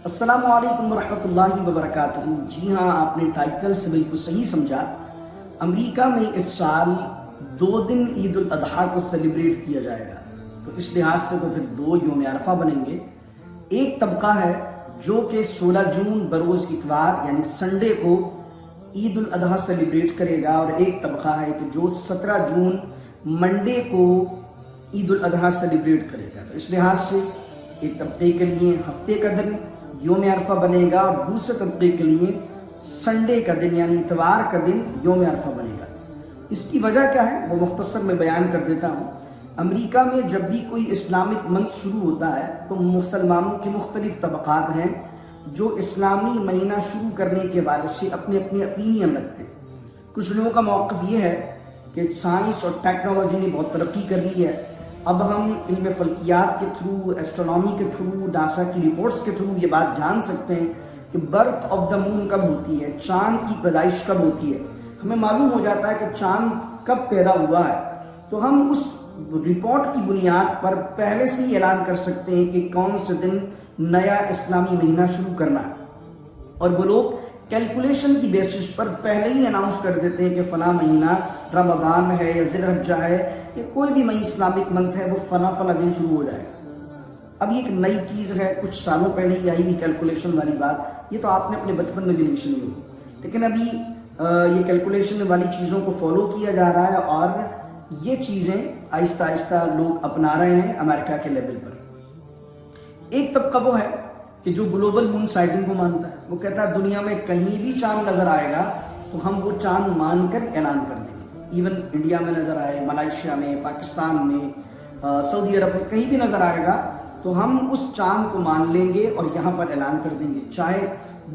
السلام علیکم ورحمۃ اللہ وبرکاتہ۔ جی ہاں، آپ نے ٹائٹل سے بالکل صحیح سمجھا۔ امریکہ میں اس سال 2 دن عید الاضحیٰ کو سیلیبریٹ کیا جائے گا، تو اس لحاظ سے تو پھر 2 یوم عرفہ بنیں گے۔ ایک طبقہ ہے جو کہ 16 جون بروز اتوار یعنی سنڈے کو عید الاضحیٰ سیلیبریٹ کرے گا، اور ایک طبقہ ہے کہ جو 17 جون منڈے کو عید الاضحیٰ سیلیبریٹ کرے گا۔ تو اس لحاظ سے ایک طبقے کے لیے ہفتے کا دن یوم عرفہ بنے گا، اور دوسرے طبقے کے لیے سنڈے کا دن یعنی اتوار کا دن یوم عرفہ بنے گا۔ اس کی وجہ کیا ہے وہ مختصر میں بیان کر دیتا ہوں۔ امریکہ میں جب بھی کوئی اسلامک منتھ شروع ہوتا ہے تو مسلمانوں کے مختلف طبقات ہیں جو اسلامی مہینہ شروع کرنے کے حوالے سے اپنے اپینین رکھتے ہیں۔ کچھ لوگوں کا موقف یہ ہے کہ سائنس اور ٹیکنالوجی نے بہت ترقی کر لی ہے، اب ہم علم فلکیات کے تھرو، ایسٹرونامی کے تھرو، ناسا کی رپورٹس کے تھرو یہ بات جان سکتے ہیں کہ برتھ آف دا مون کب ہوتی ہے، چاند کی پیدائش کب ہوتی ہے۔ ہمیں معلوم ہو جاتا ہے کہ چاند کب پیدا ہوا ہے، تو ہم اس رپورٹ کی بنیاد پر پہلے سے ہی اعلان کر سکتے ہیں کہ کون سے دن نیا اسلامی مہینہ شروع کرنا ہے، اور وہ لوگ کیلکولیشن کی بیسس پر پہلے ہی اناؤنس کر دیتے ہیں کہ فلاں مہینہ رمضان ہے یا ذی الحجہ ہے یا کوئی بھی مئی اسلامک منتھ ہے، وہ فلاں دن شروع ہو جائے گا۔ اب یہ ایک نئی چیز ہے، کچھ سالوں پہلے ہی آئی کیلکولیشن والی بات، یہ تو آپ نے اپنے بچپن میں بھی نہیں سنی ہوگی، لیکن ابھی یہ کیلکولیشن والی چیزوں کو فالو کیا جا رہا ہے، اور یہ چیزیں آہستہ آہستہ لوگ اپنا رہے ہیں امریکہ کے لیول پر۔ ایک طبقہ وہ ہے کہ جو گلوبل مون سائٹنگ کو مانتا ہے، وہ کہتا ہے دنیا میں کہیں بھی چاند نظر آئے گا تو ہم وہ چاند مان کر اعلان کر دیں گے، ایون انڈیا میں نظر آئے، ملائیشیا میں، پاکستان میں، سعودی عرب میں، کہیں بھی نظر آئے گا تو ہم اس چاند کو مان لیں گے اور یہاں پر اعلان کر دیں گے، چاہے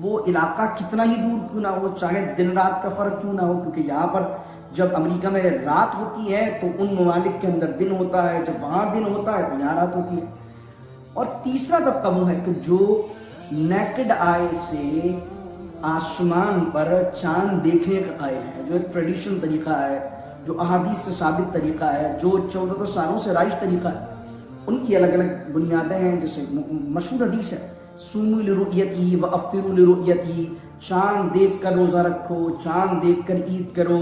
وہ علاقہ کتنا ہی دور کیوں نہ ہو، چاہے دن رات کا فرق کیوں نہ ہو، کیونکہ یہاں پر جب امریکہ میں رات ہوتی ہے تو ان ممالک کے اندر دن ہوتا ہے، جب وہاں دن ہوتا ہے تو یہاں رات ہوتی ہے۔ اور تیسرا طبقہ وہ ہے کہ جو نیکڈ آئی سے آسمان پر چاند دیکھنے کا قائل ہے، جو ایک ٹریڈیشن طریقہ ہے، جو احادیث سے ثابت طریقہ ہے، جو 1400 سالوں سے رائج طریقہ ہے۔ ان کی الگ الگ بنیادیں ہیں، جیسے مشہور حدیث ہے سوموا لرؤیتہ وافطروا لرؤیتہ، چاند دیکھ کر روزہ رکھو، چاند دیکھ کر عید کرو۔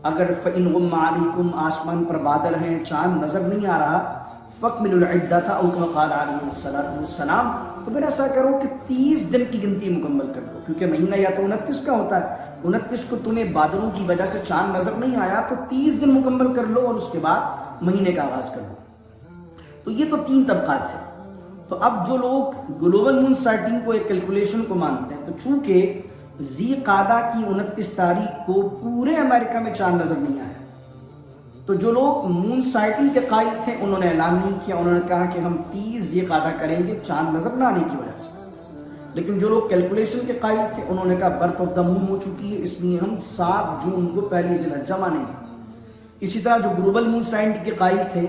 اگر فإن غم علیکم، آسمان پر بادل ہیں، چاند نظر نہیں آ رہا، فاکملوا العدۃ او کما قال علیہ الصلوۃ والسلام، تو پھر ایسا کرو کہ 30 دن کی گنتی مکمل کر دو، کیونکہ مہینہ یا تو 29 کا ہوتا ہے، 29 کو تمہیں بادلوں کی وجہ سے چاند نظر نہیں آیا تو 30 دن مکمل کر لو اور اس کے بعد مہینے کا آغاز کر دو۔ تو یہ تو 3 طبقات تھے۔ تو اب جو لوگ گلوبل مون سائٹنگ کو ایک کیلکولیشن کو مانتے ہیں، تو چونکہ ذی قعدہ کی 29 تاریخ کو پورے امریکہ میں چاند نظر نہیں آیا، تو جو لوگ مون سائٹنگ کے قائل تھے انہوں نے اعلان نہیں کیا، انہوں نے کہا کہ ہم 30 ذی قعدہ کریں گے چاند نظر نہ آنے کی وجہ سے۔ لیکن جو لوگ کیلکولیشن کے قائل تھے انہوں نے کہا برتھ آف دا مون ہو چکی ہے، اس لیے ہم 7 جون کو پہلی ذی الحجہ مانیں گے۔ اسی طرح جو گلوبل مون سائٹنگ کے قائل تھے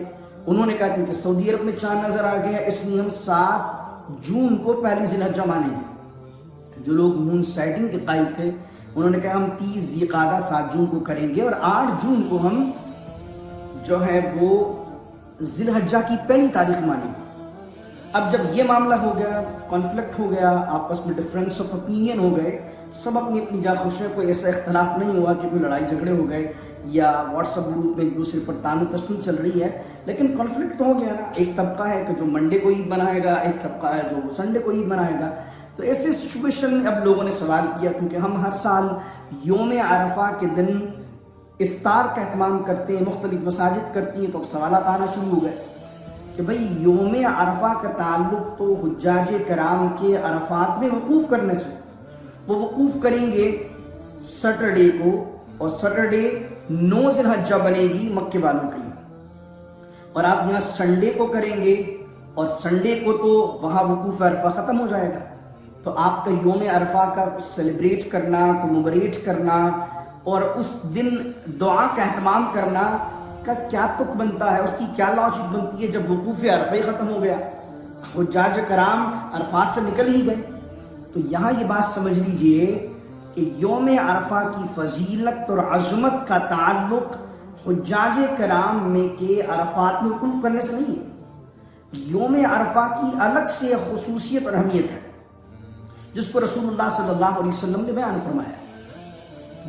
انہوں نے کہا کیونکہ سعودی عرب میں چاند نظر آ گیا اس لیے ہم 7 جون کو پہلی ذی الحجہ مانیں گے۔ جو لوگ مون سائٹنگ کے قائل تھے انہوں نے کہا ہم 30 ذی قعدہ 7 جون کو کریں گے، اور 8 جون کو ہم جو ہے وہ ذی الحجہ کی پہلی تاریخ مانیں گے۔ اب جب یہ معاملہ ہو گیا، کانفلکٹ ہو گیا، آپس میں ڈفرینس آف اوپینین ہو گئے، سب اپنی اپنی جا خوش ہیں، کوئی ایسا اختلاف نہیں ہوا کہ کوئی لڑائی جھگڑے ہو گئے یا واٹس ایپ گروپ میں ایک دوسرے پر تان و تشنی چل رہی ہے، لیکن کانفلکٹ تو ہو گیا نا۔ ایک طبقہ ہے کہ جو منڈے کو عید منائے گا، ایک طبقہ ہے جو سنڈے کو عید منائے گا۔ تو ایسے سچویشن میں اب لوگوں نے سوال کیا، کیونکہ ہم ہر سال یوم عرفہ کے دن افطار کا اہتمام کرتے ہیں، مختلف مساجد کرتی ہیں، تو اب سوالات آنا شروع ہو گئے کہ بھئی یوم عرفہ کا تعلق تو حجاج کرام کے عرفات میں وقوف کرنے سے، وہ وقوف کریں گے سیٹرڈے کو، اور سیٹرڈے 9 ذی الحجہ بنے گی مکے والوں کے لیے، اور آپ یہاں سنڈے کو کریں گے اور سنڈے کو تو وہاں وقوف عرفہ ختم ہو جائے گا، تو آپ کا یوم عرفہ کا سیلیبریٹ کرنا، کمیموریٹ کرنا اور اس دن دعا کا اہتمام کرنا کا کیا تک بنتا ہے، اس کی کیا لاجک بنتی ہے جب وقوف عرفہ ہی ختم ہو گیا، حجاج کرام عرفات سے نکل ہی گئے۔ تو یہاں یہ بات سمجھ لیجئے کہ یوم عرفہ کی فضیلت اور عظمت کا تعلق حجاج کرام میں کے عرفات میں وقوف کرنے سے نہیں ہے۔ یوم عرفہ کی الگ سے خصوصیت اور اہمیت ہے، جس کو رسول اللہ صلی اللہ علیہ وسلم نے بیان فرمایا،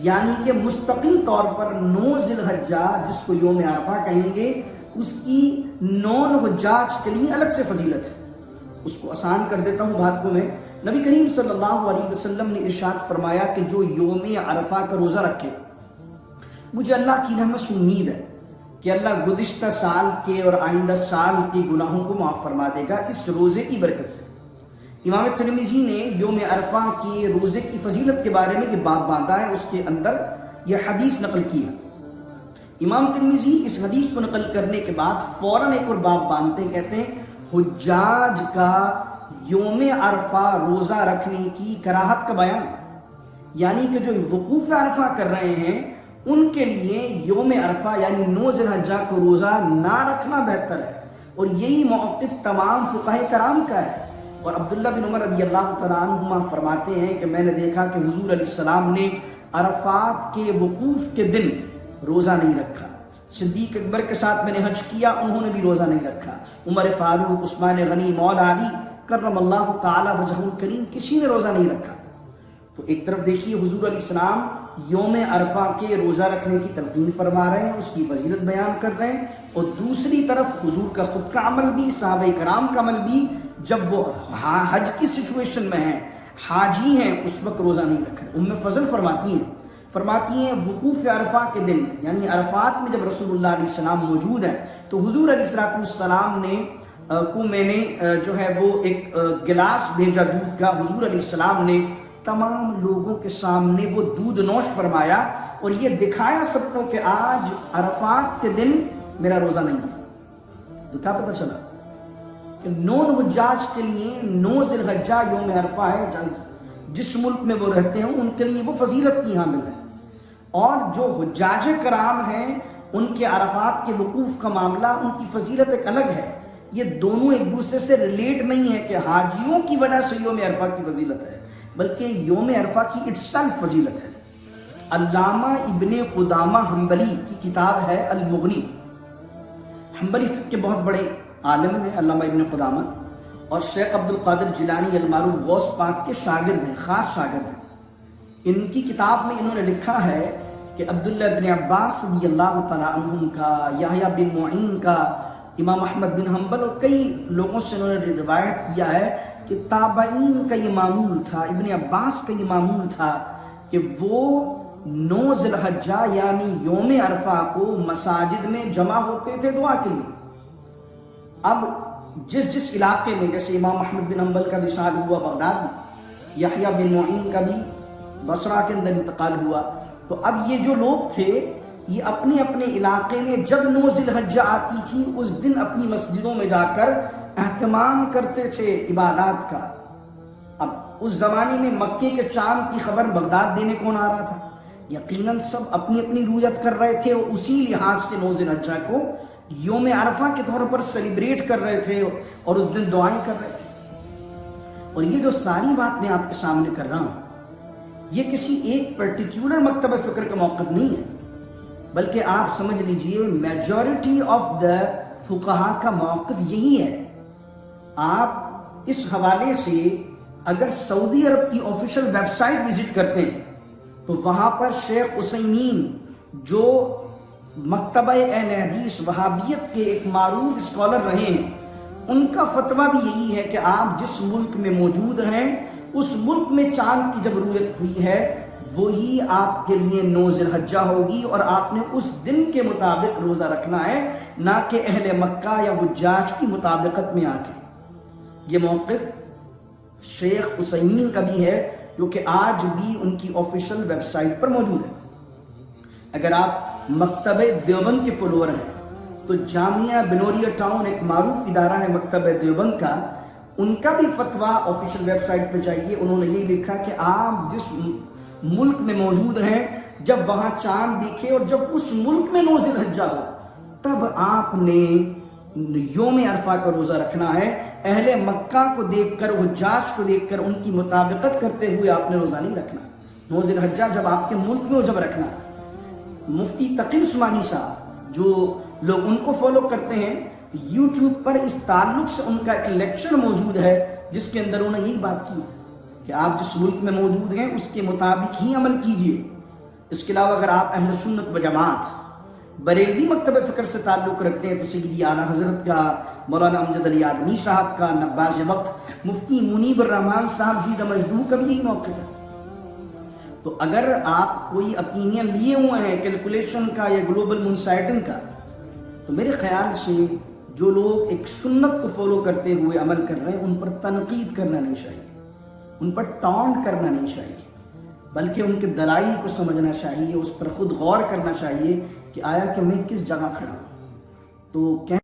یعنی کہ مستقل طور پر 9 ذی الحجہ جس کو یوم عرفہ کہیں گے، اس کی نون حجاج کے لیے الگ سے فضیلت ہے۔ اس کو آسان کر دیتا ہوں بات کو میں، نبی کریم صلی اللہ علیہ وسلم نے ارشاد فرمایا کہ جو یوم عرفہ کا روزہ رکھے، مجھے اللہ کی رحمت سے امید ہے کہ اللہ گزشتہ سال کے اور آئندہ سال کے گناہوں کو معاف فرما دے گا اس روزے کی برکت سے۔ امام ترمذی نے یوم عرفہ کے روزے کی فضیلت کے بارے میں یہ باب باندھا ہے، اس کے اندر یہ حدیث نقل کی ہے۔ امام ترمذی اس حدیث کو نقل کرنے کے بعد فوراً ایک اور باب باندھتے ہیں، کہتے ہیں حجاج کا یوم عرفہ روزہ رکھنے کی کراہت کا بیان، یعنی کہ جو وقوف عرفہ کر رہے ہیں ان کے لیے یوم عرفہ یعنی 9 ذی الحجہ کو روزہ نہ رکھنا بہتر ہے، اور یہی موقف تمام فقہاء کرام کا ہے۔ اور عبداللہ بن عمر رضی اللہ تعالیٰ عنہما فرماتے ہیں کہ میں نے دیکھا کہ حضور علیہ السلام نے عرفات کے وقوف کے دن روزہ نہیں رکھا، صدیق اکبر کے ساتھ میں نے حج کیا، انہوں نے بھی روزہ نہیں رکھا، عمر فاروق، عثمان غنی، مولا علی کرم اللہ تعالیٰ وجہہ الکریم کسی نے روزہ نہیں رکھا۔ تو ایک طرف دیکھیے حضور علیہ السلام یوم عرفہ کے روزہ رکھنے کی تلقین فرما رہے ہیں، اس کی فضیلت بیان کر رہے ہیں، اور دوسری طرف حضور کا خود کا عمل بھی، صحابہ کرام کا عمل بھی، جب وہ حج کی سچویشن میں ہیں، حاجی ہیں، اس وقت روزہ نہیں رکھ رہے۔ ام فضل فرماتی ہیں وقوف عرفہ کے دن یعنی عرفات میں جب رسول اللہ علیہ السلام موجود ہیں تو حضور علیہ السلام نے کو میں نے جو ہے وہ ایک گلاس بھیجا دودھ کا، حضور علیہ السلام نے تمام لوگوں کے سامنے وہ دودھ نوش فرمایا اور یہ دکھایا سب کو کہ آج عرفات کے دن میرا روزہ نہیں ہے۔ تو کیا پتہ چلا کہ 9 حجاج کے لیے 9 ذی الحجہ یوم عرفہ ہے، جس ملک میں وہ رہتے ہیں ان کے لیے وہ فضیلت کی حامل ہے، اور جو حجاج کرام ہیں ان کے عرفات کے وقوف کا معاملہ، ان کی فضیلت ایک الگ ہے۔ یہ دونوں ایک دوسرے سے ریلیٹ نہیں ہے کہ حاجیوں کی وجہ سے یوم عرفہ کی فضیلت ہے، بلکہ یوم عرفہ کی اٹسیلف فضیلت ہے۔ علامہ ابن قدامہ حنبلی کی کتاب ہے المغنی، حنبلی فقہ کے بہت بڑے عالم ہیں علامہ ابن قدامہ، اور شیخ عبد القادر جیلانی المعروف غوث پاک کے شاگرد ہیں، خاص شاگرد ہیں۔ ان کی کتاب میں انہوں نے لکھا ہے کہ عبداللہ بن عباس رضی اللہ تعالیٰ عنہم کا، یحییٰ بن معین کا، امام احمد بن حنبل اور کئی لوگوں سے انہوں نے روایت کیا ہے کہ تابعین کا یہ معمول تھا، ابن عباس کا یہ معمول تھا کہ وہ 9 ذی الحجہ یعنی یوم عرفہ کو مساجد میں جمع ہوتے تھے دعا کے لیے۔ اب جس علاقے میں، جیسے امام احمد بن حنبل کا وصال ہوا بغداد میں، یحییٰ بن معین کا بھی بصرہ کے اندر انتقال ہوا، تو اب یہ جو لوگ تھے یہ اپنے اپنے علاقے میں جب 9 ذی الحجہ آتی تھی اس دن اپنی مسجدوں میں جا کر اہتمام کرتے تھے عبادات کا۔ اب اس زمانے میں مکے کے چاند کی خبر بغداد دینے کون آ رہا تھا؟ یقیناً سب اپنی اپنی رویت کر رہے تھے، اور اسی لحاظ سے 9 ذی الحجہ کو یوم عرفہ کے طور پر سیلیبریٹ کر رہے تھے اور اس دن دعائیں کر رہے تھے۔ اور یہ جو ساری بات میں آپ کے سامنے کر رہا ہوں یہ کسی ایک پرٹیکولر مکتبہ فکر کا موقف نہیں ہے، بلکہ آپ سمجھ لیجئے میجورٹی آف دا فقہا کا موقف یہی ہے۔ آپ اس حوالے سے اگر سعودی عرب کی آفیشیل ویب سائٹ وزٹ کرتے ہیں تو وہاں پر شیخ عثیمین جو مکتبہ اہل حدیث وہابیت کے ایک معروف اسکالر رہے ہیں، ان کا فتویٰ بھی یہی ہے کہ آپ جس ملک میں موجود ہیں اس ملک میں چاند کی جب رؤیت ہوئی ہے وہی آپ کے لیے 9 ذی الحجہ ہوگی، اور آپ نے اس دن کے مطابق روزہ رکھنا ہے، نہ کہ اہل مکہ یا حجاج کی مطابقت میں آ کے۔ یہ موقف شیخ عثیمین کا بھی ہے جو کہ آج بھی ان کی آفیشیل ویب سائٹ پر موجود ہے۔ اگر آپ مکتبہ دیوبند کے فالوور ہیں تو جامعہ بنوریا ٹاؤن ایک معروف ادارہ ہے مکتبہ دیوبند کا، ان کا بھی فتویٰ آفیشیل ویب سائٹ پہ جائیے، انہوں نے یہی لکھا کہ آپ جس ملک میں موجود ہیں جب وہاں چاند دیکھے اور جب اس ملک میں 9 ذی الحجہ ہو تب آپ نے یوم عرفہ کا روزہ رکھنا ہے۔ اہل مکہ کو دیکھ کر، حجاج کو دیکھ کر ان کی مطابقت کرتے ہوئے آپ نے روزہ نہیں رکھنا۔ 9 ذی الحجہ جب آپ کے ملک میں ہو جب رکھنا۔ مفتی تقی عثمانی صاحب جو لوگ ان کو فالو کرتے ہیں، یوٹیوب پر اس تعلق سے ان کا ایک لیکچر موجود ہے جس کے اندر انہوں نے یہی بات کی کہ آپ جس ملک میں موجود ہیں اس کے مطابق ہی عمل کیجئے. اس کے علاوہ اگر آپ اہل سنت و جماعت بریلوی مکتب فکر سے تعلق رکھتے ہیں تو سیدی اعلیٰ حضرت کا، مولانا امجد علی آدمی صاحب کا، نباز وقت مفتی منیب الرحمان صاحب جی مجدو کا بھی یہی موقف ہے. تو اگر آپ کوئی اپینین لیے ہوئے ہیں کیلکولیشن کا یا گلوبل منسائٹنگ کا، تو میرے خیال سے جو لوگ ایک سنت کو فالو کرتے ہوئے عمل کر رہے ہیں ان پر تنقید کرنا نہیں چاہیے، ان پر ٹانٹ کرنا نہیں چاہیے، بلکہ ان کے دلائل کو سمجھنا چاہیے، اس پر خود غور کرنا چاہیے کہ آیا کہ میں کس جگہ کھڑا ہوں. تو